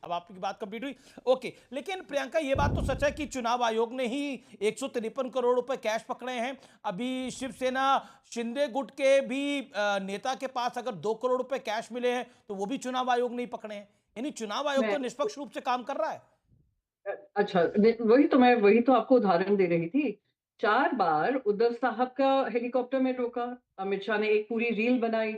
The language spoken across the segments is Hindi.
अब आपकी बात कंप्लीट हुई, ओके। लेकिन प्रियंका, ये बात तो सच है कि चुनाव आयोग ने ही 153 करोड़ रुपए कैश पकड़े हैं। अभी शिवसेना शिंदे गुट के भी नेता के पास अगर 2 करोड़ रुपए कैश मिले हैं तो वो भी चुनाव आयोग ने ही पकड़े हैं। यानी चुनाव आयोग मैं तो निष्पक्ष रूप से काम कर रहा है। अच्छा, वही तो आपको उदाहरण दे रही थी। 4 बार उद्धव साहब का हेलीकॉप्टर में रोका, अमित शाह ने एक पूरी रील बनाई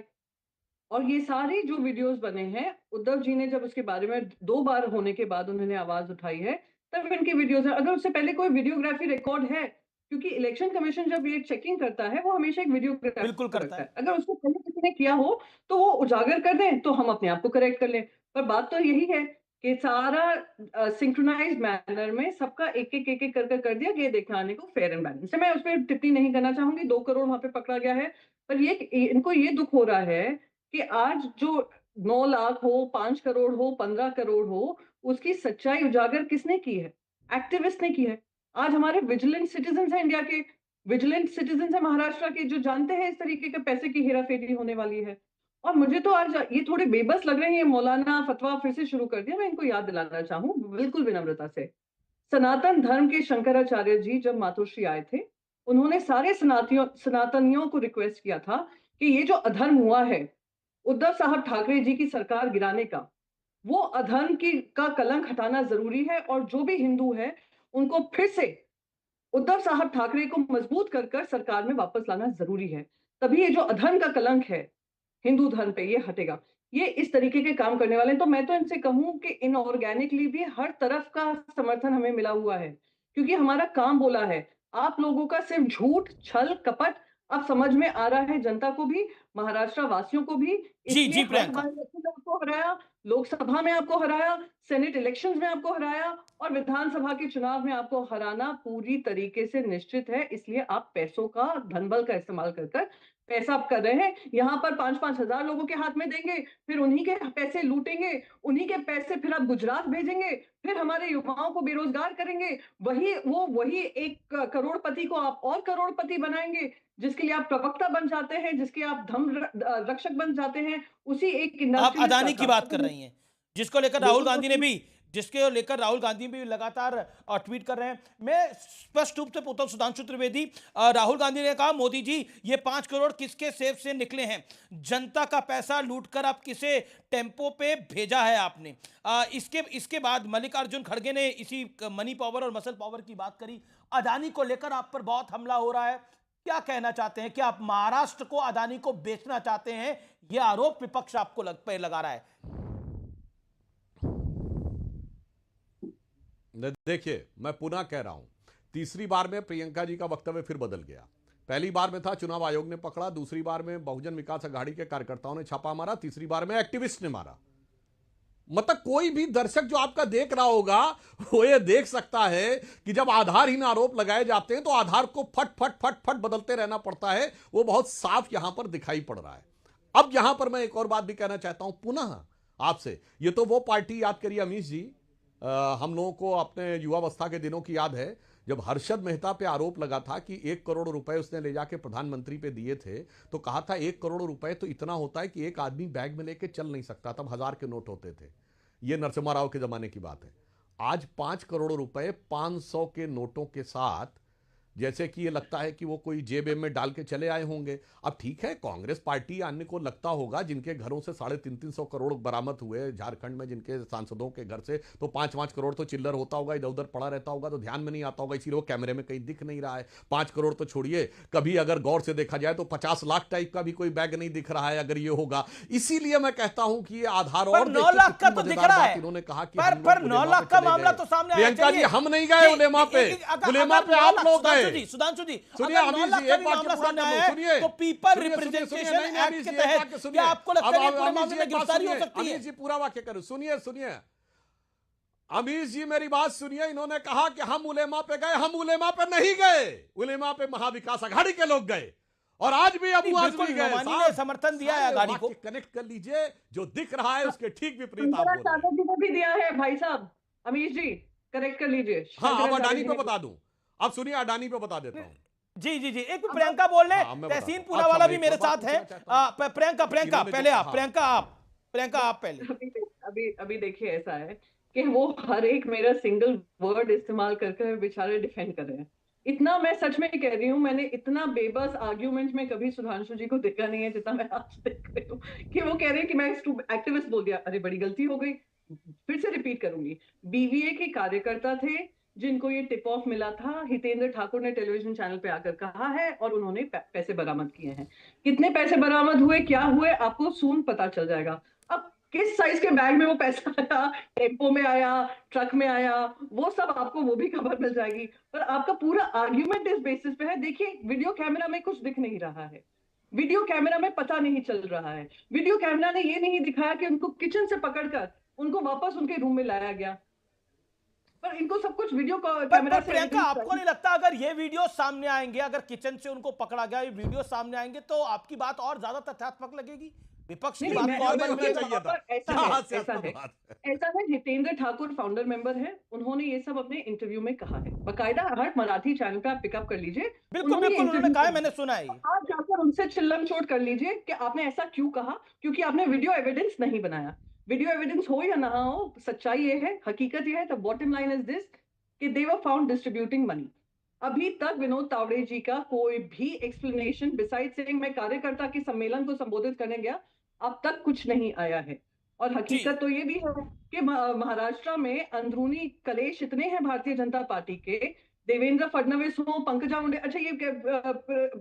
और ये सारे जो वीडियोज़ बने हैं, उद्धव जी ने जब उसके बारे में 2 बार होने के बाद उन्होंने आवाज़ उठाई है, तब इनकी वीडियोज़ हैं। अगर उससे पहले कोई वीडियोग्राफी रिकॉर्ड है, क्योंकि इलेक्शन कमीशन जब ये चेकिंग करता है, वो हमेशा एक बिल्कुल वीडियोग्राफर करता रखता है। है। अगर उसको पहले किसी ने किया हो, तो वो उजागर कर दें, तो हम अपने आप को करेक्ट कर लें। पर बात तो यही है कि सारा सिंक्रोनाइज़्ड मैनर में सबका एक-एक, एक-एक कर दिया कि ये दिखाने को फेयर एंड बैलेंस है। मैं उस पे टिप्पणी नहीं करना चाहूँगी, 2 करोड़ वहाँ पे पकड़ा गया है। पर ये इनको ये दुःख हो रहा है कि आज जो 9 लाख हो, 5 करोड़ हो, 15 करोड़ हो, उसकी सच्चाई उजागर किसने की है? एक्टिविस्ट ने की है। आज हमारे विजिलेंट सिटिज़न्स हैं इंडिया के, विजिलेंट सिटिज़न्स हैं महाराष्ट्र के, जो जानते हैं इस तरीके के पैसे की हेरा-फेरी होने वाली है। और मुझे तो आज ये थोड़े बेबस लग रहे हैं, ये मौलाना फतवा फिर से शुरू कर दिया। मैं इनको याद दिलाना चाहूँ बिल्कुल विनम्रता से। सनातन धर्म के शंकराचार्य जी जब मातोश्री आए थे, उन्होंने सारे सनातनियों को रिक्वेस्ट किया था कि ये जो अधर्म हुआ है, उद्धव साहब ठाकरे जी की सरकार गिराने का, वो अधर्म का कलंक हटाना ज़रूरी है और जो भी हिंदू है, उनको फिर से उद्धव साहब ठाकरे को मजबूत कर सरकार में वापस लाना ज़रूरी है। तभी ये जो अधर्म का कलंक है, हिंदू धर्म पे, ये हटेगा। ये इस तरीके के काम करने वाले हैं, तो मैं तो इनसे कहूँ कि इनऑर्गेनिकली भी हर तरफ का समर्थन हमें मिला हुआ है, क्योंकि हमारा काम बोला है। आप लोगों का सिर्फ झूठ, छल, कपट अब समझ में आ रहा है जनता को भी, महाराष्ट्र वासियों को भी, जी इसलिए जी हाउस प्रियंका। बाय इलेक्शन में आपको हराया, लोकसभा में आपको हराया, सेनेट इलेक्शंस में आपको हराया और विधानसभा के चुनाव में आपको हराना पूरी तरीके से निश्चित है। इसलिए आप पैसों का, धनबल का इस्तेमाल कर पैसा आप कर रहे हैं। यहाँ पर 5-5 हज़ार लोगों के हाथ में देंगे, फिर उन्हीं के पैसे लूटेंगे, उन्हीं के पैसे फिर आप गुजरात भेजेंगे, फिर हमारे युवाओं को बेरोज़गार करेंगे। वही एक करोड़पति को आप और करोड़पति बनाएँगे, जिसके लिए आप प्रवक्ता बन जाते हैं, जिसके आप रक्षक बन जाते हैं, उसी एक आप इंडस्ट्रियलिस्ट का अदानी की काम। बात कर रही हैं, जिसको लेकर राहुल गांधी ने भी, जिसके लेकर राहुल गांधी भी लगातार ट्वीट कर रहे हैं। मैं स्पष्ट रूप से पूछता हूं सुधांशु त्रिवेदी, राहुल गांधी ने कहा मोदी जी ये 5 करोड़ किसके सेव से निकले हैं? जनता का पैसा लूटकर आप किसे टेम्पो पे भेजा है आपने? इसके इसके बाद मल्लिकार्जुन खड़गे ने इसी मनी पावर और मसल पावर की बात करी। अदानी को लेकर आप पर बहुत हमला हो रहा है, क्या कहना चाहते हैं? क्या आप महाराष्ट्र को अदानी को बेचना चाहते हैं? यह आरोप विपक्ष आपको लगा रहा है। देखिए, मैं पुनः कह रहा हूं, तीसरी बार में प्रियंका जी का वक्तव्य फिर बदल गया। पहली बार में था चुनाव आयोग ने पकड़ा, दूसरी बार में बहुजन विकास अघाड़ी के कार्यकर्ताओं ने छापा मारा, तीसरी बार में एक्टिविस्ट ने मारा। मतलब कोई भी दर्शक जो आपका देख रहा होगा वो ये देख सकता है कि जब आधारहीन आरोप लगाए जाते हैं तो आधार को फट फट फट फट बदलते रहना पड़ता है। वो बहुत साफ यहां पर दिखाई पड़ रहा है। अब यहां पर मैं एक और बात भी कहना चाहता हूं पुनः आपसे। ये तो वो पार्टी याद करिए अमीश जी, हम लोगों को अपने युवावस्था के दिनों की याद है जब हर्षद मेहता पे आरोप लगा था कि 1 करोड़ रुपए उसने ले जाके प्रधानमंत्री पे दिए थे, तो कहा था 1 करोड़ रुपए तो इतना होता है कि एक आदमी बैग में लेके चल नहीं सकता, तब 1000 के नोट होते थे। ये नरसिम्हा राव के जमाने की बात है। आज 5 करोड़ रुपए 500 के नोटों के साथ, जैसे कि ये लगता है कि वो कोई जेब में डाल के चले आए होंगे। अब ठीक है, कांग्रेस पार्टी अन्य को लगता होगा जिनके घरों से 350 करोड़ बरामद हुए झारखंड में, जिनके सांसदों के घर से, तो 5-5 करोड़ तो चिल्लर होता होगा, इधर उधर पड़ा रहता होगा, तो ध्यान में नहीं आता होगा, इसीलिए वो कैमरे में कहीं दिख नहीं रहा है। 5 करोड़ तो छोड़िए, कभी अगर गौर से देखा जाए तो 50 लाख टाइप का भी कोई बैग नहीं दिख रहा है अगर ये होगा। इसीलिए मैं कहता हूं कि ये आधार और 9 लाख का तो दिख रहा है। इन्होंने कहा कि पर 9 लाख का मामला तो सामने आया। प्रियंका जी, हम नहीं गए उलेमा पे, उलेमा पे आप लोग गए। सुधांशु जी, सुनिए अगर अमीश 9 लाख जी, का एक भी बात मामला पूरा सामने कर आया लो, है सुनिए तो पीपल सुनिए, रिप्रेजेंटेशन नहीं, नहीं, एक्ट अमीश के जी, एक बात तहत सुनिए। क्या आपको लगता है ये पूरे अमीश मामले जी, में एक बात गिरफ्तारी हो सुनिए, सकती है? अमीश जी पूरा वाक्य करो, सुनिए सुनिए अमीश जी, मेरी बात सुनिए। इन्होंने कहा कि हम उलेमा पे गए, हम उलेमा पे नहीं गए, उलेमा पे महाविकास अघाड़ी के लोग गए, और आज भी अबू आजमी गए। नोमानी ने समर्थन दिया है अघाड़ी को। कनेक्ट कर लीजिए, जो दिख रहा है उसके ठीक विपरीत आप बोल रहे शंकराचार्य हैं। जी को भी दिया है भाई साहब, अमीश जी करेक्ट कर लीजिए। हाँ, अब शंकराचार्य अडानी जी पे ने बता दूं, अब सुनिए अडानी पे बता देता हूं। जी जी जी, एक प्रियंका बोल रहे हाँ, मैं तहसीन बताता हूं। पूनावाला अच्छा, भी मैं मेरे एक और साथ बात है। पूछना चाहता हूं। प्रियंका इन्होंने जो पहले आप, कहा- प्रियंका आप पहले। अभी अभी देखिए ऐसा है कि वो हर एक मेरा सिंगल वर्ड इस्तेमाल करके बेचारे डिफेंड कर रहे हैं। इतना मैं सच में कह रही हूँ, मैंने इतना बेबस आर्ग्यूमेंट में कभी सुधांशु जी को देखा नहीं है जितना मैं आज देख रही हूँ कि वो कह रहे हैं कि मैं एक्टिविस्ट बोल दिया। अरे बड़ी गलती हो गई, फिर से रिपीट करूंगी। बीवीए के कार्यकर्ता थे जिनको ये टिप ऑफ मिला था, हितेंद्र ठाकुर ने टेलीविजन चैनल पे आकर कहा है और उन्होंने पैसे बरामद किए हैं। कितने पैसे बरामद हुए, क्या हुए, आपको सून पता चल जाएगा। अब किस साइज के बैग में वो पैसा आया, टेम्पो में आया, ट्रक में आया, वो सब आपको वो भी खबर मिल जाएगी। पर आपका पूरा आर्ग्यूमेंट इस बेसिस पे है। देखिए वीडियो कैमरा में कुछ दिख नहीं रहा है, वीडियो कैमरा में पता नहीं चल रहा है, वीडियो कैमरा ने ये नहीं दिखाया कि उनको किचन से पकड़कर उनको वापस उनके रूम में लाया गया। पर इनको सब कुछ वीडियो कैमरा पर से प्रियंका, evidence आपको नहीं लगता अगर ये वीडियो सामने आएंगे, अगर किचन से उनको पकड़ा गया, ये वीडियो सामने आएंगे तो आपकी बात और ज्यादा तथ्यात्मक लगेगी, विपक्ष की नहीं, बात मैं को और नहीं, बल होना मिलेगा। चाहिए था। ऐसा क्या है, हास्यास्पद ऐसा है, बात है। ऐसा है। हितेंद्र ठाकुर फाउंडर मेंबर है, उन्होंने ये सब अपने इंटरव्यू में कहा है, बकायदा हर मराठी चैनल पे आप पिकअप कर लीजिए। बिल्कुल बिल्कुल, उन्होंने कहा है, मैंने सुना है ये। आप जाकर उनसे चिल्लम चोट कर लीजिए कि आपने ऐसा क्यों कहा, क्योंकि आपने वीडियो एविडेंस नहीं बनाया। वीडियो एविडेंस हो या ना हो, सच्चाई ये है, हकीकत ये है। The bottom line is this कि दे वर फाउंड डिस्ट्रीब्यूटिंग मनी। अभी तक विनोद तावड़े जी का कोई भी एक्सप्लेनेशन बिसाइड सेइंग मैं कार्यकर्ता के सम्मेलन को संबोधित करने गया, अब तक कुछ नहीं आया है। और हकीकत तो ये भी है कि महाराष्ट्र में अंदरूनी कलेश इतने हैं भारतीय जनता पार्टी के, देवेंद्र फडणवीस हो, पंकजा मुंडे, अच्छा ये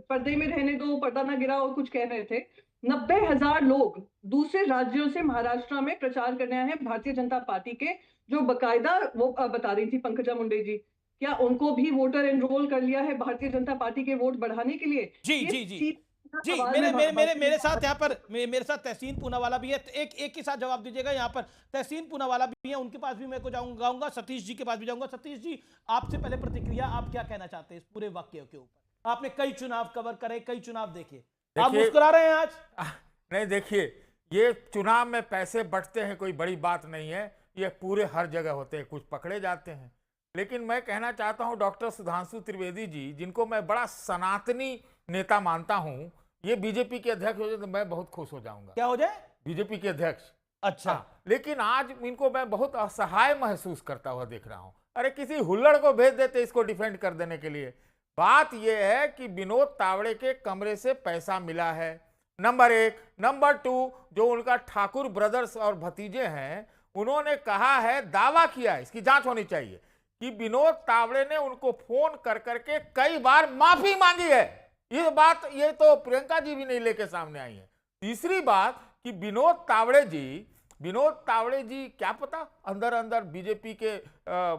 पर्दे में रहने दो, पर्दा ना गिराओ, कुछ कह रहे थे। 90,000 लोग दूसरे राज्यों से महाराष्ट्र में प्रचार करने आए हैं भारतीय जनता पार्टी के, जो बकायदा वो बता रही थी पंकजा मुंडे जी, क्या उनको भी वोटर एनरोल कर लिया है भारतीय जनता पार्टी के वोट बढ़ाने के लिए। जी ये जी जी सीधा जी, सवाल मेरे है मेरे मेरे भारतीय मेरे जनता साथ यहाँ पर मेरे साथ तहसीन पूनावाला भी है। एक एक के साथ जवाब दीजिएगा। यहाँ पर तहसीन पूनावाला भी है, उनके पास भी मैं को जाऊंगा, सतीश जी के पास भी जाऊंगा। सतीश जी, आपसे पहले प्रतिक्रिया, आप क्या कहना चाहते हैं इस पूरे वाक्य के ऊपर? आपने कई चुनाव कवर करे, कई चुनाव देखे, आप मुस्कुरा रहे हैं आज? नहीं, देखिए, ये चुनाव में पैसे बंटते हैं, कोई बड़ी बात नहीं है, ये पूरे हर जगह होते हैं, कुछ पकड़े जाते हैं। लेकिन मैं कहना चाहता हूं डॉक्टर सुधांशु त्रिवेदी जी, जिनको मैं बड़ा सनातनी नेता मानता हूं, ये बीजेपी के अध्यक्ष हो जाए तो मैं बहुत खुश हो जाऊंगा। क्या हो जाए? बीजेपी के अध्यक्ष। अच्छा। लेकिन आज इनको मैं बहुत असहाय महसूस करता हुआ देख रहा हूं। अरे किसी हुल्लड़ को भेज देते इसको डिफेंड कर देने के लिए। बात यह है कि विनोद तावड़े के कमरे से पैसा मिला है, नंबर 1। नंबर 2, जो उनका ठाकुर ब्रदर्स और भतीजे हैं, उन्होंने कहा है, दावा किया है, इसकी जांच होनी चाहिए, कि विनोद तावड़े ने उनको फोन कर करके कई बार माफी मांगी है। ये बात ये तो प्रियंका जी भी नहीं लेके सामने आई है। तीसरी बात कि विनोद तावड़े जी क्या पता अंदर अंदर बीजेपी के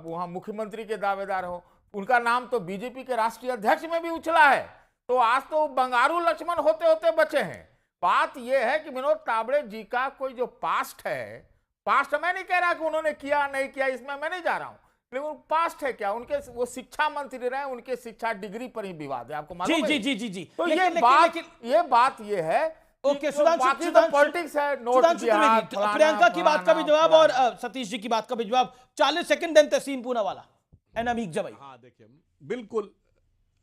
वहां मुख्यमंत्री के दावेदार हो, उनका नाम तो बीजेपी के राष्ट्रीय अध्यक्ष में भी उछला है। तो आज तो बंगारू लक्ष्मण होते होते बचे हैं। बात यह है कि विनोद तावड़े जी का कोई जो पास्ट है, पास्ट मैं नहीं कह रहा कि उन्होंने किया नहीं किया, इसमें मैं नहीं जा रहा हूं, लेकिन पास्ट है क्या, उनके वो शिक्षा मंत्री रहे, उनके शिक्षा डिग्री पर ही विवाद है, आपको मालूम है? जी जी जी जी। तो लेकिन ये बात ये है ओके, पॉलिटिक्स है, नोट बिहार, प्रियंका की बात का भी जवाब और सतीश जी की बात का भी जवाब। 40 second, then Tehseen Poonawalla and Ameeq Jawai. हाँ देखिए, बिल्कुल,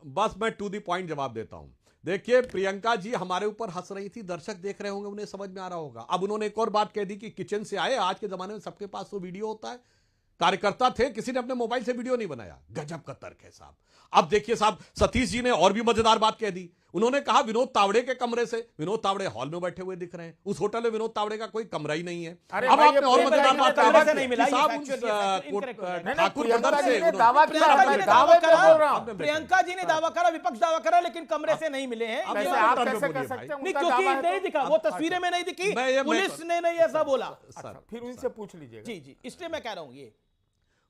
बस मैं टू द पॉइंट जवाब देता हूं। देखिए, प्रियंका जी हमारे ऊपर हंस रही थी, दर्शक देख रहे होंगे, उन्हें समझ में आ रहा होगा। अब उन्होंने एक और बात कह दी कि किचन से आए। आज के जमाने में सबके पास वो वीडियो होता है। कार्यकर्ता थे, किसी ने अपने मोबाइल से वीडियो नहीं बनाया। गजब का तर्क है साहब। अब देखिए साहब, सतीश जी ने और भी मजेदार बात कह दी। उन्होंने कहा विनोद तावड़े के कमरे से, विनोद तावड़े हॉल में बैठे हुए दिख रहे हैं, उस होटल में विनोद तावड़े का कोई कमरा ही नहीं है। अरे अब भाई, आपने और ये मजेदार बात कमरे कहा से नहीं मिला, कि ये साहब factually उस incorrect है। ठाकुर प्रियंका ब्रदर जी से ने उन्होंने- दावा किया, प्रियंका जी ने दावा दावे पे बोल रहा करा, हूं। प्रियंका जी ने दावा करा, विपक्ष दावा करा, लेकिन कमरे से नहीं मिले हैं। वैसे ये आप बात कैसे बोलिए कर भाई। सकते हैं? नहीं, उनका क्योंकि दावा है नहीं तो- दिखा, वो तस्वीरें में नहीं दिखी, मैं पुलिस ने नहीं ऐसा बोला। सर, फिर उनसे पूछ लीजिएगा। जी जी, इसलिए मैं कह रहा हूं ये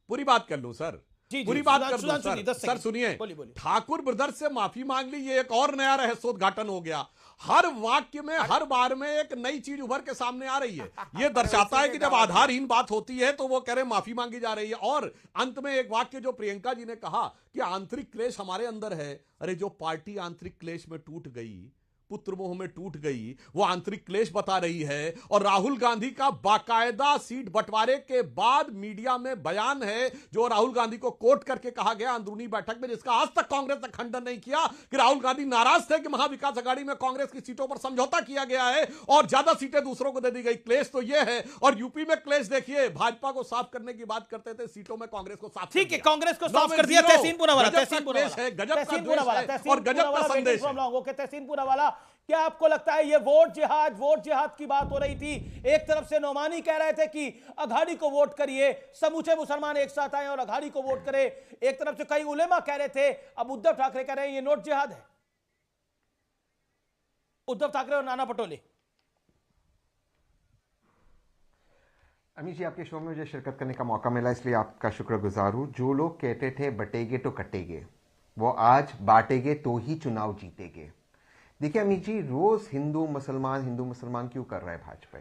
पूरी बात कर लूं सर, जी, पूरी बात कर सुधांशु दूं जी, सर। 10 sir second. सुनिए, बोलिए, बोलिए। ठाकुर ब्रदर्स से माफी मांग ली, ये एक और नया रहस्योद्घाटन हो गया। हर वाक्य में, हर बार में एक नई चीज उभर के सामने आ रही है। ये दर्शाता है कि जब आधारहीन बात होती है तो वो कह रहे माफी मांगी जा रही है। और अंत में एक वाक्य जो प्रियंका जी ने कहा कि आंतरिक क्लेश हमारे अंदर है। अरे जो पार्टी आंतरिक क्लेश में टूट गई, पुत्र मोह में टूट गई, वो आंतरिक क्लेश बता रही है। और राहुल गांधी का बाकायदा सीट बंटवारे के बाद मीडिया में बयान है जो राहुल गांधी को कोट करके कहा गया अंदरूनी बैठक में, जिसका आज तक कांग्रेस ने खंडन नहीं किया, कि राहुल गांधी नाराज थे कि महाविकास आघाड़ी में कांग्रेस की सीटों पर समझौता किया गया है और ज्यादा सीटें दूसरों को दे दी गई। क्लेश तो यह है। और यूपी में क्लेश देखिए, भाजपा को साफ करने की बात करते थे, सीटों में कांग्रेस को साफ ठीक है, कांग्रेस को साफ कर दिया। तहसीन पूनावाला, तहसीन पूनावाला, है, गजब का तहसीन द्वेष पूनावाला, है तहसीन और गजब का पूनावाला, संदेश है। ओके, तहसीन पूनावाला, क्या आपको लगता है ये वोट जिहाद की बात हो रही थी? एक तरफ से नोमानी कह रहे थे कि अघाड़ी को वोट करिए, समूचे मुसलमान एक साथ आए और अघाड़ी को वोट करे। एक तरफ से कई उलेमा कह रहे थे, अब उद्धव ठाकरे कह रहे हैं ये नोट जिहाद है। उद्धव ठाकरे और नाना पटोले। अमित जी, आपके शो में मुझे शिरकत करने का मौका मिला, इसलिए आपका शुक्रगुजार हूँ। जो लोग कहते थे बटेंगे तो कटेंगे, वो आज बांटेंगे तो ही चुनाव जीतेंगे। देखिए अमित जी, रोज हिंदू मुसलमान क्यों कर रहा है भाजपा?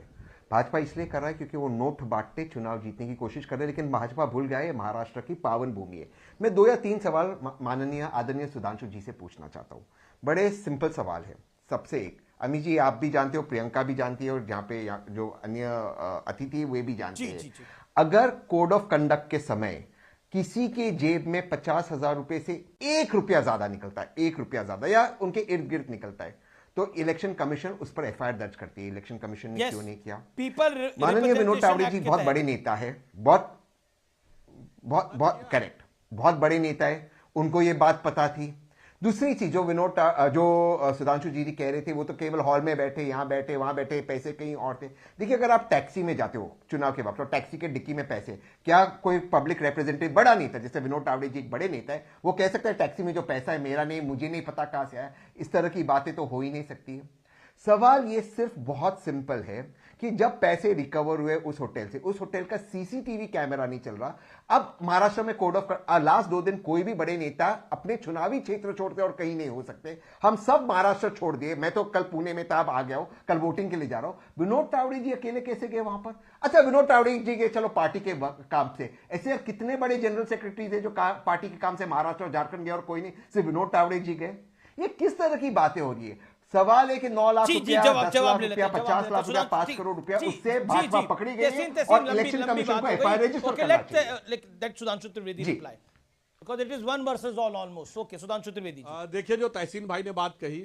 भाजपा इसलिए कर रहा है क्योंकि वो नोट बांटते चुनाव जीतने की कोशिश कर रहे हैं, लेकिन भाजपा भूल गया है महाराष्ट्र की पावन भूमि है। मैं 2 या 3 सवाल माननीय आदरणीय सुधांशु जी से पूछना चाहता हूँ। बड़े सिंपल सवाल है। सबसे एक, अमित जी आप भी जानते हो, प्रियंका भी जानती है, और जहाँ पे जो अन्य अतिथि वे भी जानते हैं। जी। अगर कोड ऑफ कंडक्ट के समय किसी के जेब में 50,000 रुपए से 1 रुपया ज्यादा निकलता है, 1 रुपया ज्यादा या उनके इर्द गिर्द निकलता है, तो इलेक्शन कमिशन उस पर एफआईआर दर्ज करती है। इलेक्शन कमिशन ने क्यों नहीं किया? माननीय विनोद तावड़े जी बहुत बड़े नेता है, बहुत बहुत करेक्ट, बहुत बड़े नेता है, उनको ये बात पता थी। दूसरी चीज जो सुधांशु जी कह रहे थे, वो तो केवल हॉल में बैठे, यहां बैठे, वहां बैठे, पैसे कहीं और थे। देखिए, अगर आप टैक्सी में जाते हो चुनाव के वक्त और टैक्सी के डिक्की में पैसे, क्या कोई पब्लिक रिप्रेजेंटेटिव बड़ा नेता जैसे विनोद तावड़े जी एक बड़े नेता है, वो कह सकता है टैक्सी में जो पैसा है मेरा नहीं, मुझे नहीं पता कहां से आया? इस तरह की बातें तो हो ही नहीं सकती है। सवाल ये सिर्फ बहुत सिंपल है कि जब पैसे रिकवर हुए उस होटल का सीसीटीवी कैमरा नहीं चल रहा। अब महाराष्ट्र में कोड ऑफ लास्ट 2 दिन कोई भी बड़े नेता अपने चुनावी क्षेत्र छोड़ते और कहीं नहीं हो सकते। हम सब महाराष्ट्र छोड़ दिए। मैं तो कल पुणे में था, अब आ गया हूं, कल वोटिंग के लिए जा रहा हूं। विनोद तावड़े जी अकेले कैसे गए वहां पर? अच्छा, विनोद तावड़े जी गए चलो पार्टी के काम से, ऐसे कितने बड़े जनरल सेक्रेटरी थे जो पार्टी के काम से महाराष्ट्र और झारखंड गए और कोई नहीं, सिर्फ विनोद तावड़े जी गए? ये किस तरह की बातें हो रही है? सवाल है कि 9 लाख रुपया, 10 लाख रुपया, 50 लाख रुपया, 5 करोड़ रुपया, उससे भाजपा पकड़ी गई है और इलेक्शन कमीशन को एफआईआर रजिस्टर करना चाहिए। Let Sudhanshu Trivedi reply, because it is 1 versus all almost. Okay, Sudhanshu Trivedi ji. देखिए, जो तहसीन भाई ने बात कही,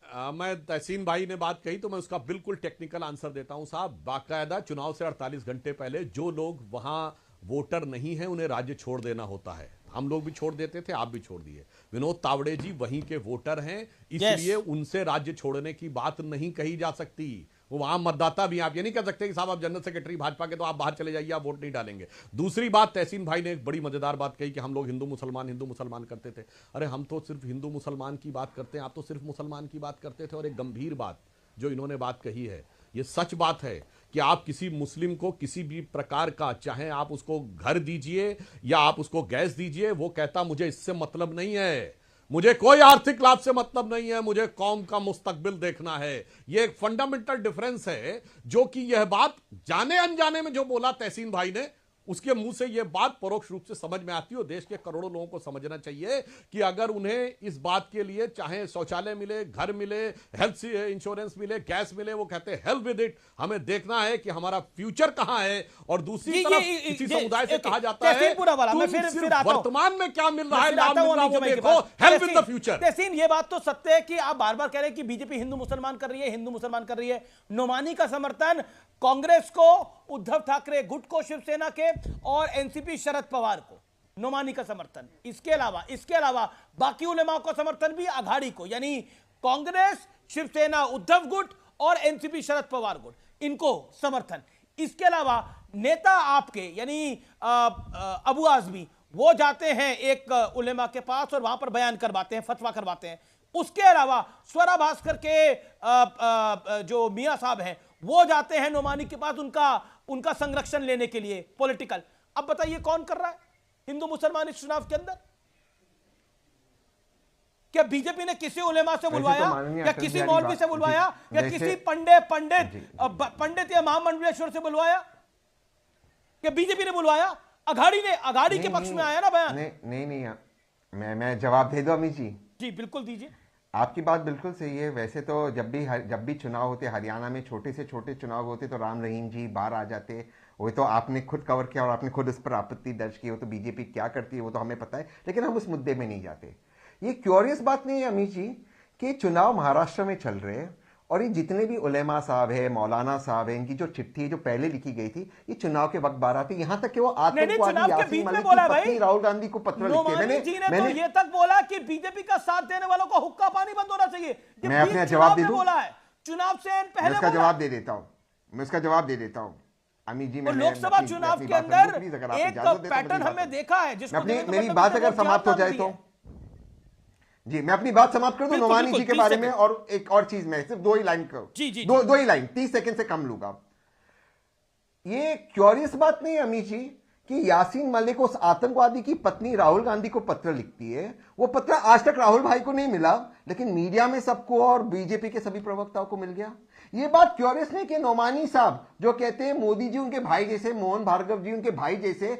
तहसीन भाई ने बात कही तो मैं उसका बिल्कुल टेक्निकल आंसर देता हूं साहब। बाकायदा चुनाव से 48 घंटे पहले जो लोग वहां वोटर नहीं है उन्हें राज्य छोड़ देना होता है। हम लोग भी छोड़ देते थे, आप भी छोड़ दिए। विनोद तावड़े जी वहीं के वोटर हैं, इसलिए उनसे राज्य छोड़ने की बात नहीं कही जा सकती। वो वहां मतदाता भी, आप ये नहीं कह सकते कि साहब आप जनरल सेक्रेटरी भाजपा के तो आप बाहर चले जाइए, आप वोट नहीं डालेंगे। दूसरी बात, तहसीन भाई ने एक बड़ी मजेदार बात कही कि हम लोग हिंदू मुसलमान करते थे। अरे हम तो सिर्फ हिंदू मुसलमान की बात करते हैं, आप तो सिर्फ मुसलमान की बात करते थे। और एक गंभीर बात जो इन्होंने बात कही है, ये सच बात है कि आप किसी मुस्लिम को किसी भी प्रकार का, चाहे आप उसको घर दीजिए या आप उसको गैस दीजिए, वो कहता मुझे इससे मतलब नहीं है, मुझे कोई आर्थिक लाभ से मतलब नहीं है, मुझे कौम का मुस्तकबिल देखना है। ये एक फंडामेंटल डिफरेंस है, जो कि यह बात जाने अनजाने में जो बोला तहसीन भाई ने, उसके मुंह से यह बात परोक्ष रूप से समझ में आती है। और देश के करोड़ों लोगों को समझना चाहिए कि अगर उन्हें इस बात के लिए चाहे शौचालय मिले, घर मिले, हेल्थ इंश्योरेंस मिले, गैस मिले, वो कहते हैं हेल विद इट, हमें देखना है कि हमारा फ्यूचर कहां है। और दूसरी तरफ किसी समुदाय से कहा जाता है वर्तमान में क्या मिल रहा है, वो देखो, हेल विद द फ्यूचर। तहसीन, ये बात तो सत्य है कि आप बार बार कह रहे हैं कि बीजेपी हिंदू मुसलमान कर रही है। नोमानी का समर्थन कांग्रेस को, उद्धव ठाकरे गुट को, शिवसेना के, और एनसीपी शरद पवार को नोमानी का समर्थन। इसके अलावा बाकी उलेमाओं का समर्थन भी अघाड़ी को, यानी कांग्रेस, शिवसेना, उद्धव गुट और एनसीपी शरद पवार गुट, इनको समर्थन। इसके अलावा नेता आपके यानी अबू आजमी, वो जाते हैं एक उलेमा के पास और वहां पर बयान करवाते हैं, फतवा करवाते हैं। उसके अलावा स्वरा भास्कर के जो मियां साहब हैं, वो जाते हैं नोमानी के पास उनका संरक्षण लेने के लिए, पॉलिटिकल। अब बताइए कौन कर रहा है हिंदू मुसलमान इस चुनाव के अंदर? क्या बीजेपी ने किसी उलेमा से बुलवाया, या किसी मौलवी से बुलवाया, या किसी पंडित या महामंडलेश्वर से बुलवाया? क्या बीजेपी ने बुलवाया? अघाड़ी के पक्ष में आया ना बयान। नहीं, मैं जवाब दे दूं अमित जी? जी बिल्कुल दीजिए। आपकी बात बिल्कुल सही है। वैसे तो जब भी चुनाव होते, हरियाणा में छोटे से छोटे चुनाव होते तो राम रहीम जी बाहर आ जाते। वो तो आपने खुद कवर किया और आपने खुद इस पर आपत्ति दर्ज की। वो तो बीजेपी क्या करती है वो तो हमें पता है, लेकिन हम उस मुद्दे में नहीं जाते। ये क्यूरियस बात नहीं है अमित जी कि चुनाव महाराष्ट्र में चल रहे हैं और ये जितने भी उलेमा साहब है, मौलाना साहब है, इनकी जो चिट्ठी जो पहले लिखी गई थी, ये चुनाव के वक्त बार आती, यहाँ तक कि वो आतंकवादी यासीन मलिक की पत्नी राहुल गांधी को पत्र लिखते। मैंने तो ये तक बोला कि बीजेपी का साथ देने वालों को हुक्का पानी बंद होना चाहिए। मैं अपना जवाब दे दूं? बोला है चुनाव से पहले, इसका जवाब दे देता हूं, मैं इसका जवाब दे देता हूं अमित जी। और लोकसभा चुनाव के अंदर एक पैटर्न हमने देखा है जिसको मेरी बात अगर समाप्त हो जाए तो जी, मैं अपनी बात समाप्त कर दूं नोमानी जी के बारे में। और एक और चीज, मैं सिर्फ 2 ही लाइन दो ही लाइन 30 सेकंड से कम लूंगा। ये क्यूरियस बात नहीं है अमित जी कि यासीन मलिक उस आतंकवादी की पत्नी राहुल गांधी को पत्र लिखती है। वो पत्र आज तक राहुल भाई को नहीं मिला, लेकिन मीडिया में सबको और बीजेपी के सभी प्रवक्ताओं को मिल गया। ये बात क्यूरियस नहीं कि नोमानी साहब जो कहते हैं मोदी जी उनके भाई जैसे, मोहन भार्गव जी उनके भाई जैसे,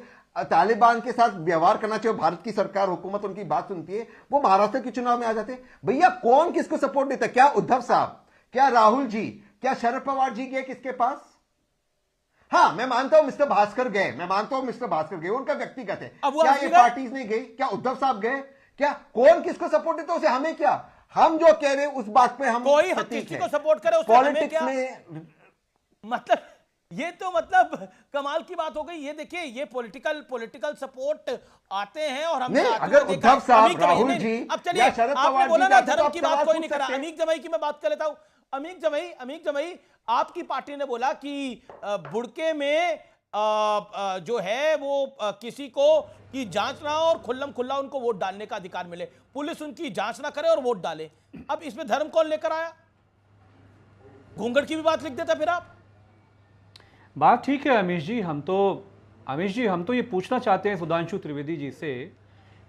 तालिबान के साथ व्यवहार करना चाहिए, भारत की सरकार हुकूमत उनकी बात सुनती है, वो महाराष्ट्र के चुनाव में आ जाते। भैया कौन किसको सपोर्ट देता है? क्या उद्धव साहब, क्या राहुल जी, क्या शरद पवार जी गए किसके पास? हाँ, मैं मानता हूं मिस्टर भास्कर गए, उनका व्यक्तिगत है। क्या ये पार्टीज नहीं गई? क्या उद्धव साहब गए? क्या कौन किसको सपोर्ट देता है उसे हमें क्या? हम जो कह रहे हैं उस बात पे हम कोई किसी को सपोर्ट करे उसमें हमें क्या? मतलब ये तो मतलब कमाल की बात हो गई। ये देखिए, ये पॉलिटिकल सपोर्ट आते हैं और हमने अगर उद्धव साहब, राहुल जी, अब चलिए, आपने बोला ना धर्म की बात कोई नहीं करा। अमीक जमाई की मैं बात कर लेता हूं। अमीक जमाई, आपकी पार्टी ने बोला कि बुड़के में जो है वो किसी को की जांच ना हो और खुल्लम खुल्ला उनको वोट डालने का अधिकार मिले, पुलिस उनकी जांच ना करे और वोट डाले। अब इसमें धर्म कौन लेकर आया? घूंघट की भी बात लिख देता फिर आप। बात ठीक है अमीश जी, हम तो ये पूछना चाहते हैं सुधांशु त्रिवेदी जी से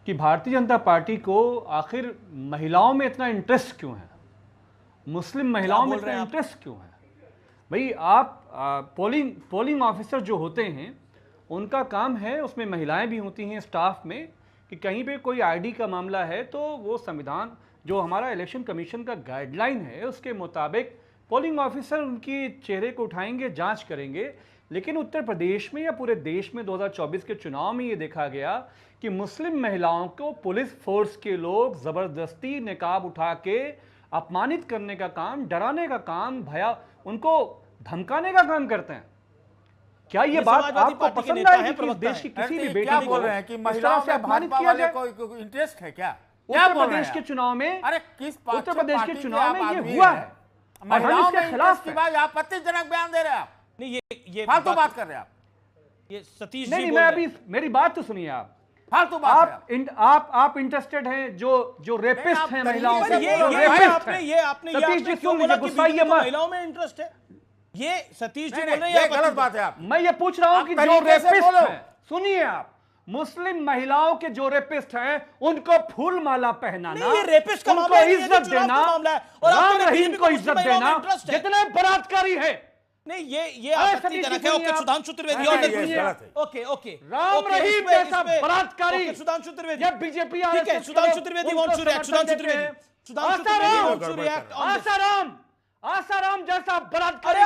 कि भारतीय जनता पार्टी को आखिर महिलाओं में इतना इंटरेस्ट क्यों है, मुस्लिम महिलाओं में इतना इंटरेस्ट क्यों है? भाई आप पोलिंग ऑफिसर जो होते हैं उनका काम है, उसमें महिलाएं भी होती हैं स्टाफ में, कि कहीं पे कोई आईडी का मामला है तो वो संविधान जो हमारा इलेक्शन कमीशन का गाइडलाइन है उसके मुताबिक पोलिंग ऑफिसर उनकी चेहरे को उठाएंगे, जांच करेंगे। लेकिन उत्तर प्रदेश में या पूरे देश में 2024 के चुनाव में ये देखा गया कि मुस्लिम महिलाओं को पुलिस फोर्स के लोग ज़बरदस्ती निकाब उठा के अपमानित करने का काम, डराने का काम, भया उनको धमकाने का काम करते हैं। क्या ये बात आपको पसंद आई कि इस देश की किसी भी बेटी क्या बोल रहे हैं कि महिलाओं से अपमानित किया जाए? कोई इंटरेस्ट है क्या? उत्तर प्रदेश के चुनाव में, अरे किस उत्तर प्रदेश के चुनाव में ये हुआ है। महिलाओं के खिलाफ आपत्तिजनक बयान दे रहे हैं आप। नहीं, ये फालतू बात कर रहे हैं आप। ये सतीश नहीं, जी मैं अभी मेरी बात तो सुनिए आप। फालतू बात आप इंटरेस्टेड हैं जो रेपिस्ट हैं महिलाओं से, ये आपने सतीश जी क्यों बोला कि महिलाओं में इंटरेस्ट है? ये सतीश जी बोल रहे हैं, गलत बात है। आप मैं ये पूछ रहा हूं कि जो रेपिस्ट हैं, सुनिए आप, मुस्लिम महिलाओं के जो रेपिस्ट हैं उनको फूल माला पहनाना, ये रेपिस्ट का मामला है, इज्जत देना, राम रहीम को इज्जत देना, जितने बलात्कारी है। नहीं, ये आपत्तिजनक है। ओके, सुधांशु त्रिवेदी, ओके राम रहीम जैसा बलात्कारी, सुधांशु त्रिवेदी, ये बीजेपी ठीक है, Sudhanshu Trivedi wants to react, Sudhanshu Trivedi wants to react. Asaram जैसा बलात्कारी,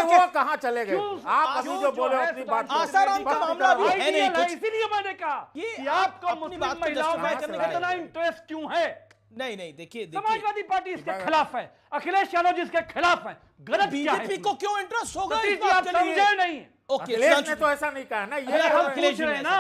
वो कहां चले गए? आप अभी जो बोले अपनी बात, आसाराम का मामला भी है नहीं कुछ, इसीलिए मैंने कहा कि आपको मुस्लिम महिलाओं में इतना इंटरेस्ट क्यों है? नहीं, देखिए समाजवादी पार्टी इसके खिलाफ है, अखिलेश यादव जी इसके खिलाफ है। गलत बीजेपी को क्यों इंटरेस्ट होगा इस बात के लिए? समझे नहीं। ओके, अखिलेश ने तो ऐसा नहीं कहा ना, ये हम पूछ रहे हैं ना,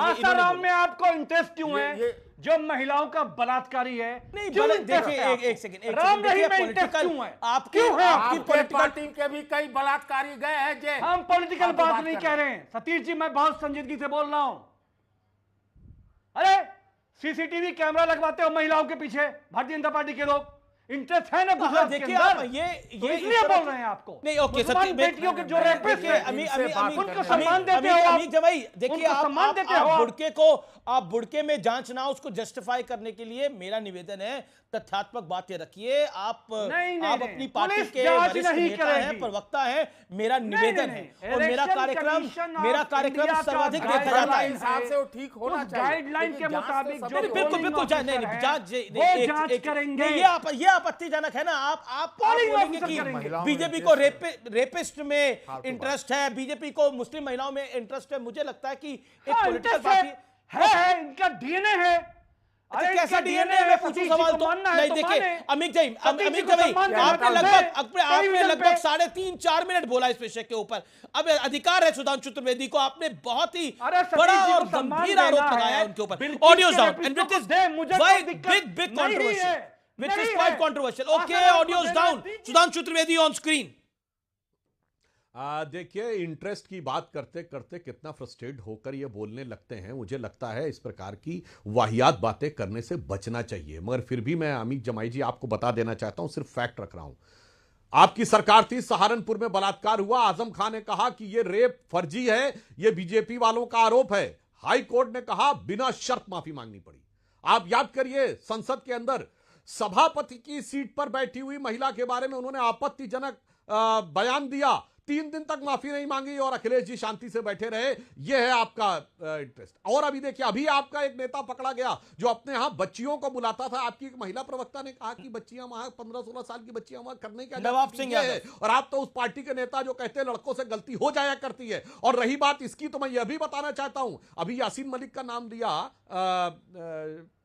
आसाराम में आपको इंटरेस्ट क्यों है जो महिलाओं का बलात्कारी है? नहीं, देखिए एक सेकंड, राम रहीम में इंटरेस्ट क्यों है? आपकी पार्टी के भी कई बलात्कारी गए हैं जे। हम पॉलिटिकल बात नहीं कह रहे हैं सतीश जी, मैं बहुत संजीदगी से बोल रहा हूं। अरे सीसीटीवी कैमरा लगवाते हो महिलाओं के पीछे भारतीय जनता पार्टी के लोग, इंटरेस्ट है ना हाँ, गुजरात के देखिए अंदर। आप ये तो इस इसलिए तरह बोल रहे हैं आपको। नहीं, ओके मुसलमान सर, बेटियों के जो रेपिस्ट देखिए हैं, उनको सम्मान देते हो आप। अमीर जमाई, देखिए उनको सम्मान देते हो आप आप। आप बुड़के में जांच ना उसको जस्टिफाई करने के लिए मेरा निवेदन है, तथ्यात्मक बातें रखिए। आप अपनी पार्टी पुलिस के जांच वरिष्ठ नहीं नेता हैं, करेगी। प्रवक्ता हैं, मेरा निवेदन नहीं, है और मेरा इलेक्शन कार्यक्रम कमीशन ऑफ इंडिया का सर्वाधिक देखा गाइडलाइन जाता है। हिसाब से वो ठीक होना उस चाहिए। गाइडलाइन के लेकिन जांच तो मुताबिक सब जो लोग- बिल्कुल पोलिंग बिल्कुल जांच नहीं ऑफिसर जांच हैं, नहीं, वो जांच करेंगे। नहीं, ये आपत्तिजनक है ना। आप पोलिंग बोलेंगे ऑफिसर कि करेंगे। बीजेपी को रेपिस्ट में इंटरेस्ट है, बीजेपी को मुस्लिम महिलाओं में इंटरेस्ट है। मुझे लगता है कि एक हाँ, पॉलिटिकल इंटरेस्ट पार्टी है, इनका डीएनए है। अरे कैसा इनका डीएनए DNA में पूछूं सतीश जी सवाल को तो मानना है नहीं। तो देखिए माने। अमित जी, सतीश जी को सम्मान देना आपने चाहते लगभग हैं। आपने टेलीविजन लगभग पे। 3.5-4 मिनट बोला इस विषय के ऊपर। अब अधिकार है सुधांशु चतुर्वेदी को, आपने बहुत ही अरे सतीश बड़ा जी को और सम्मान गंभीर देना आरोप है। लगाया उनके ऊपर। बिल्किस ऑडियोज के डाउन रेपिस्टों एंड विच को इज दे, मुझे व्हाई कोई दिक्कत बिग नहीं कंट्रोवर्शियल है। which is नहीं quite है। controversial. Okay, आखिर आपको audios देना down. दीजिए। Sudhanshu Trivedi on screen. देखिए, इंटरेस्ट की बात करते करते कितना फ्रस्ट्रेट होकर ये बोलने लगते हैं। मुझे लगता है इस प्रकार की वाहियात बातें करने से बचना चाहिए। मगर फिर भी मैं अमित जमाई जी आपको बता देना चाहता हूं, सिर्फ फैक्ट रख रहा हूं। आपकी सरकार थी, सहारनपुर में बलात्कार हुआ, आजम खान ने कहा कि यह रेप फर्जी है, यह बीजेपी वालों का आरोप है। हाई कोर्ट ने कहा बिना शर्त माफी मांगनी पड़ी। आप याद करिए, संसद के अंदर सभापति की सीट पर बैठी हुई महिला के बारे में उन्होंने आपत्तिजनक बयान दिया, 3 दिन तक माफी नहीं मांगी और अखिलेश जी शांति से बैठे रहे। यह है आपका इंटरेस्ट। और अभी देखिए, अभी आपका एक नेता पकड़ा गया जो अपने यहां बच्चियों को बुलाता था। आपकी एक महिला प्रवक्ता ने कहा कि बच्चियां वहां 15-16 साल की बच्चियां वहां करने क्या नवाब जाती सिंह हैं। यादव। और आप तो उस पार्टी के नेता जो कहते हैं लड़कों से गलती हो जाया करती है। और रही बात इसकी, तो मैं यह भी बताना चाहता हूं, अभी यासीन मलिक का नाम लिया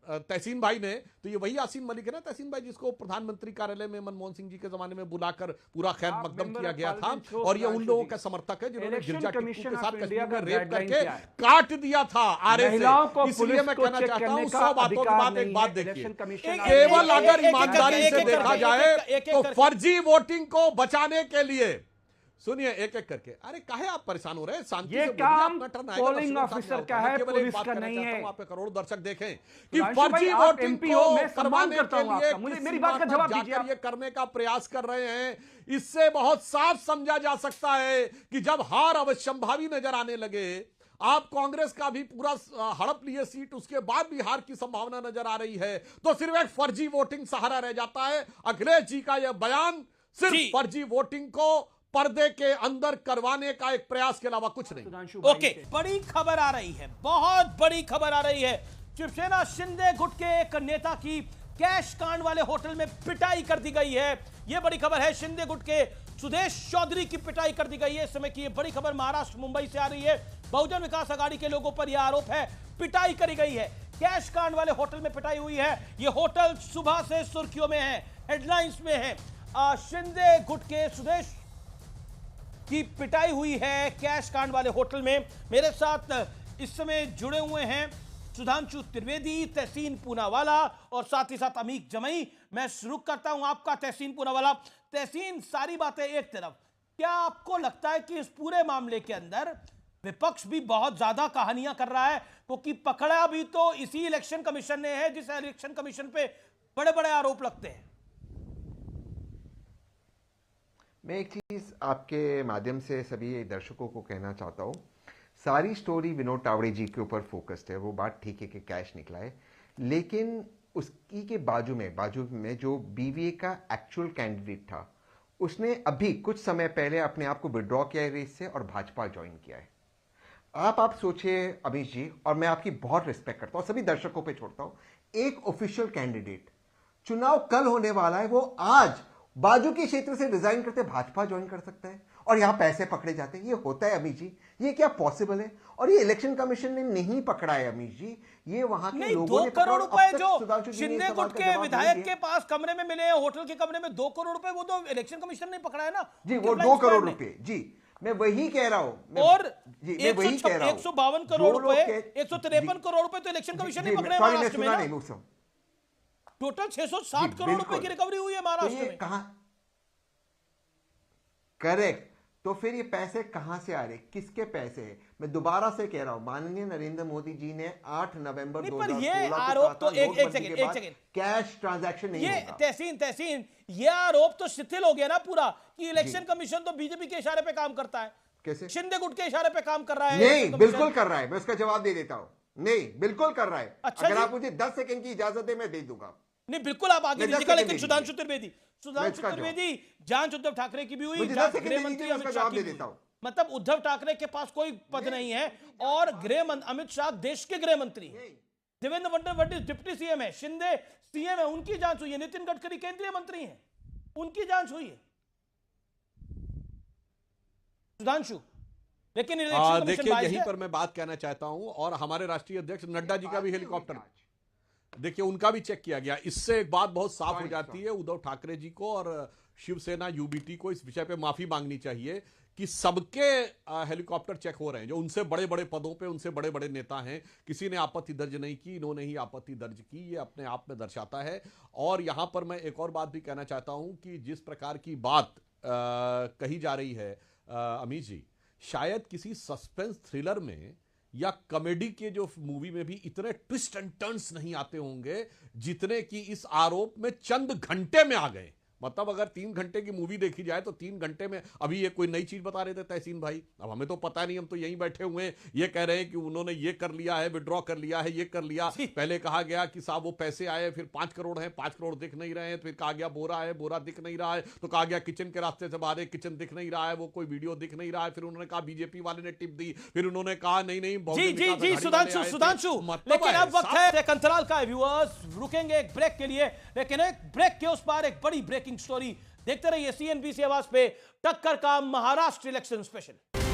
तहसीन भाई ने, तो ये वही यासीन मलिक है ना, तहसीन भाई जिसको प्रधानमंत्री कार्यालय में मनमोहन सिंह जी के जमाने में बुलाकर पूरा खैर मकदम किया गया था। और ये उन लोगों का समर्थक है जिन्होंने गिरजा टिक्कू के साथ कश्मीर में रेप करके काट दिया था आरए से। इसलिए मैं कहना चाहता हूं, 100 बातों की बात एक बात देखिए, केवल अगर ईमानदारी से देखा जाए तो फर्जी वोटिंग को बचाने के लिए, सुनिए एक एक करके, अरे काहे आप परेशान हो रहे हैं, शांति ये से बोलिए, काम अपना टर्न आएगा, पोलिंग रसूल साहब ऑफिसर ने का होगा। है, केवल एक पुलिस बात का कहना नहीं चाहता है। हूं, आप पे करोड़ों दर्शक देखें कि सुधांशु फर्जी भाई, आप वोटिंग MP हो, मैं को सम्मान करवाने करता के हूं लिए आपका। मुझे किस मेरी सीमा बात का तक जवाब दीजिए जाकर आप। ये करने का प्रयास कर रहे हैं। इससे बहुत साफ समझा जा सकता है कि जब हार अवश्यंभावी नजर आने लगे, आप कांग्रेस का भी पूरा हड़प लिए सीट, उसके बाद भी हार की संभावना नजर आ रही है, तो सिर्फ एक फर्जी वोटिंग सहारा रह जाता है। अखिलेश जी का यह बयान सिर्फ फर्जी वोटिंग को पर्दे के अंदर करवाने का एक प्रयास के अलावा कुछ नहीं। ओके, बड़ी खबर आ रही है, बहुत बड़ी खबर आ रही है। शिवसेना शिंदे गुट के एक नेता की कैश कांड वाले होटल में पिटाई कर दी गई है। यह बड़ी खबर है। शिंदे गुट के सुदेश चौधरी की पिटाई कर दी गई है। इस समय की यह बड़ी खबर महाराष्ट्र मुंबई से आ रही है। बहुजन विकास अघाड़ी के लोगों पर यह आरोप है, पिटाई करी गई है। कैश कांड वाले होटल में पिटाई हुई है। यह होटल सुबह से सुर्खियों में है, हेडलाइंस में है। शिंदे गुट के सुदेश की पिटाई हुई है कैश कांड वाले होटल में। मेरे साथ इस समय जुड़े हुए हैं सुधांशु त्रिवेदी, तहसीन पूनावाला और साथ ही साथ अमीक जमई। मैं शुरू करता हूं आपका तहसीन पूनावाला। तहसीन, सारी बातें एक तरफ, क्या आपको लगता है कि इस पूरे मामले के अंदर विपक्ष भी बहुत ज्यादा कहानियां कर रहा है? क्योंकि पकड़ा भी तो इसी इलेक्शन कमीशन ने है जिस इलेक्शन कमीशन पे बड़े बड़े आरोप लगते हैं। मैं एक चीज़ आपके माध्यम से सभी दर्शकों को कहना चाहता हूँ। सारी स्टोरी विनोद तावड़े जी के ऊपर फोकस्ड है, वो बात ठीक है कि कैश निकला है, लेकिन उसकी के बाजू में जो बीवीए का एक्चुअल कैंडिडेट था, उसने अभी कुछ समय पहले अपने आप को विड्रॉ किया है रेस से और भाजपा ज्वाइन किया है। आप सोचिए अमीश जी, और मैं आपकी बहुत रिस्पेक्ट करता हूँ, सभी दर्शकों पे छोड़ता हूँ, एक ऑफिशियल कैंडिडेट, चुनाव कल होने वाला है, वो आज बाजू के क्षेत्र से रिजाइन करते भाजपा ज्वाइन कर सकता है और यहां पैसे पकड़े जाते हैं। ये होता है अमीश जी, ये क्या पॉसिबल है? और ये इलेक्शन कमिशन ने नहीं पकड़ा है अमीश जी, ये वहां के लोगों ने 2 करोड़ रुपए जो जो शिंदे गुट के विधायक के पास कमरे में मिले हैं, होटल के कमरे में 2 करोड़ रुपए, वो तो इलेक्शन कमिशन ने पकड़ा है ना जी, वो 2 करोड़ रुपए जी, मैं वही कह रहा हूं। और जी, मैं वही कह रहा हूं, 152 करोड़ रुपए, 153 करोड़ रुपए तो इलेक्शन कमीशन ने पकड़े महाराष्ट्र में ना। टोटल 660 करोड़ रुपए की रिकवरी हुई है महाराष्ट्र में। कहां? करेक्ट। तो फिर ये पैसे कहां से आ रहे, किसके पैसे हैं? मैं दोबारा से कह रहा हूं, माननीय नरेंद्र मोदी जी ने 8 नवंबर नहीं, पर 2016 ये को आरोप कहा था, तो एक नोटबंदी के बाद सेकंड कैश ट्रांजैक्शन नहीं ये होगा। तहसीन ये आरोप तो शिथिल हो गया ना पूरा, कि इलेक्शन कमीशन तो बीजेपी के इशारे पे काम करता है। कैसे? शिंदे गुट के इशारे पे काम कर रहा है नहीं, इलेक्शन बिल्कुल कमीशन। कर रहा है, मैं उसका जवाब दे देता हूं। नहीं, बिल्कुल कर रहा है। अच्छा अगर जी। आप मुझे 10 सेकंड की इजाजत दे, मैं दे दूंगा। नहीं बिल्कुल आप आगे मैं 10 दीजिएगा, सेकंड लेकिन दे सुधांशु दीजिए। त्रिवेदी मैं इसका जांच उद्धव ठाकरे की भी हुई, मुझे 10 जांच सेकंड गृह दे मंत्री दीजिए, मैं अमित उसका शाह जवाब की दे भी देता हुई। हूं। मतलब उद्धव ठाकरे के पास कोई पद नहीं है और अमित शाह देश के गृह मंत्री हैं। देवेंद्र फडणवीस डिप्टी सीएम है, शिंदे सीएम है, उनकी जांच हुई है। नितिन गडकरी केंद्रीय मंत्री हैं, उनकी जांच हुई है। सुधांशु, लेकिन इलेक्शन कमीशन देखिए, बाइज्ड यहीं है। पर मैं बात कहना चाहता हूं, और हमारे राष्ट्रीय अध्यक्ष नड्डा जी का भी हेलीकॉप्टर, देखिए उनका भी चेक किया गया। इससे एक बात बहुत साफ हो जाती है, उद्धव ठाकरे जी को और शिवसेना यूबीटी को इस विषय पे माफी मांगनी चाहिए कि सबके हेलीकॉप्टर चेक हो रहे हैं, जो उनसे बड़े बड़े पदों पे, उनसे बड़े बड़े नेता हैं। किसी ने आपत्ति दर्ज नहीं की, इन्होंने ही आपत्ति दर्ज की। ये अपने आप में दर्शाता है। और यहां पर मैं एक और बात भी कहना चाहता हूं कि जिस प्रकार की बात कही जा रही है अमीश जी, शायद किसी सस्पेंस थ्रिलर में या कॉमेडी के जो मूवी में भी इतने ट्विस्ट एंड टर्न्स नहीं आते होंगे जितने कि इस आरोप में चंद घंटे में आ गए। मतलब अगर 3 घंटे की मूवी देखी जाए तो 3 घंटे में, अभी ये कोई नई चीज बता रहे थे तहसीन भाई, अब हमें तो पता नहीं, हम तो यहीं बैठे हुए हैं। ये कह रहे हैं कि उन्होंने ये कर लिया है, विड्रॉ कर लिया है, ये कर लिया। पहले कहा गया कि साहब वो पैसे आए, फिर 5 करोड़ है, 5 करोड़ दिख नहीं रहे हैं, फिर कहा गया बोरा है, बोरा दिख नहीं रहा है, तो कहा गया किचन के रास्ते से बाहर किचन दिख नहीं रहा है, वो कोई वीडियो दिख नहीं रहा है। फिर उन्होंने कहा बीजेपी वाले ने टिप दी, फिर उन्होंने कहा नहीं जी सुधांशु, लेकिन अब वक्त है एक अंतराल का। व्यूअर्स रुकेंगे एक ब्रेक के लिए, लेकिन एक ब्रेक के उस पार एक बड़ी ब्रेकिंग स्टोरी देखते रहिए सीएनबीसी आवाज पे, टक्कर का महाराष्ट्र इलेक्शन स्पेशल।